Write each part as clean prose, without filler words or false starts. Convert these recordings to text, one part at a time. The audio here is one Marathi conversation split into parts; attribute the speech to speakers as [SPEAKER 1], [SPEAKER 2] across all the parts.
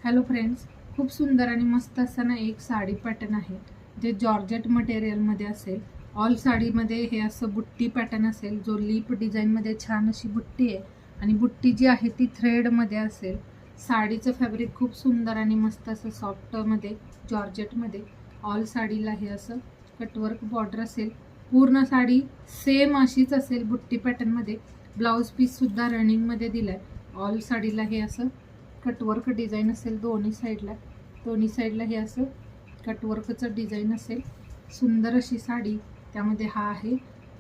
[SPEAKER 1] हॅलो फ्रेंड्स, खूप सुंदर आणि मस्त असं ना एक साडी पॅटर्न आहे जे जॉर्जेट मटेरियलमध्ये असेल. ऑल साडीमध्ये हे असं बुट्टी पॅटर्न असेल, जो लीप डिझाईनमध्ये छान अशी बुट्टी आहे आणि बुट्टी जी आहे ती थ्रेडमध्ये असेल. साडीचं फॅब्रिक खूप सुंदर आणि मस्त असं सॉफ्टमध्ये जॉर्जेटमध्ये. ऑल साडीला हे असं कटवर्क बॉर्डर असेल. पूर्ण साडी सेम अशीच असेल बुट्टी पॅटर्नमध्ये. ब्लाऊज पीससुद्धा रनिंगमध्ये दिला आहे. ऑल साडीला हे असं कटवर्क डिझाईन असेल दोन्ही साईडला हे असं कटवर्कचं डिझाईन असेल. सुंदर अशी साडी, त्यामध्ये हा आहे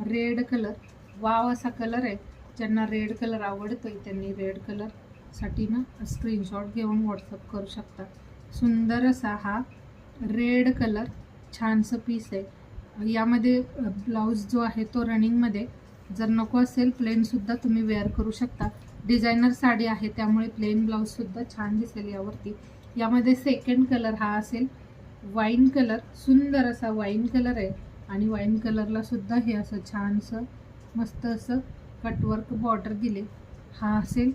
[SPEAKER 1] रेड कलर. वाव असा कलर आहे. ज्यांना रेड कलर आवडतोय त्यांनी रेड कलरसाठी ना स्क्रीनशॉट घेऊन व्हॉट्सअप करू शकता. सुंदर असा हा रेड कलर, छानसं पीस आहे. यामध्ये ब्लाऊज जो आहे तो रनिंगमध्ये. जर नको असेल प्लेनसुद्धा तुम्ही वेअर करू शकता. डिझायनर साडी आहे त्यामुळे प्लेन ब्लाऊजसुद्धा छान दिसेल यावरती. यामध्ये सेकंड कलर हा असेल वाईन कलर. सुंदर असा वाईन कलर आहे आणि वाईन कलरला सुद्धा हे असं छानसं मस्त असं कटवर्क बॉर्डर दिले. हा असेल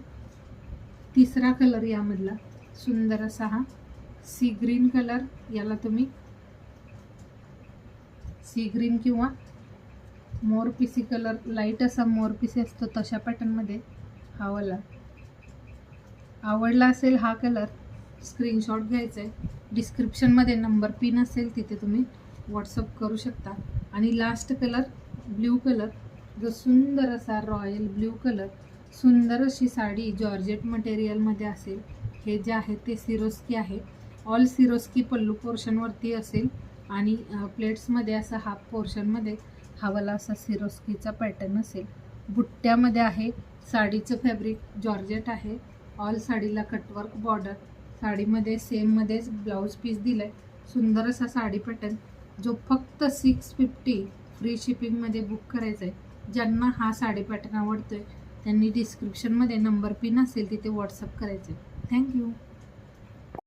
[SPEAKER 1] तिसरा कलर यामधला. सुंदर असा हा सी ग्रीन कलर. याला तुम्ही सी ग्रीन किंवा मोरपिसी कलर, लाईट असा मोरपिसी असतो तशा पॅटर्नमध्ये हा वाला. आवडला असेल हा कलर, स्क्रीनशॉट घ्यायचा आहे. डिस्क्रिप्शनमध्ये नंबर पिन असेल तिथे तुम्ही व्हॉट्सअप करू शकता. आणि लास्ट कलर ब्ल्यू कलर, जो सुंदर असा रॉयल ब्ल्यू कलर. सुंदर अशी साडी जॉर्जेट मटेरियलमध्ये असेल. हे जे आहे ते सिरोस्की आहे. ऑल सिरोस्की पल्लू पोर्शनवरती असेल आणि प्लेट्समध्ये असा हाफ पोर्शनमध्ये हवाला असा सिरोस्कीचा पॅटर्न असेल. बुट्ट्यामध्ये आहे. साडीचं फॅब्रिक जॉर्जेट आहे. ऑल साडीला कटवर्क बॉर्डर. साडीमध्ये सेममध्येच ब्लाऊज पीस दिलं आहे. सुंदर असा साडी पॅटर्न, जो फक्त 650 फ्री शिपिंगमध्ये बुक करायचा आहे. ज्यांना हा साडी पॅटर्न आवडतोय त्यांनी डिस्क्रिप्शनमध्ये नंबर पिन असेल तिथे व्हॉट्सअप करायचं आहे. थँक्यू.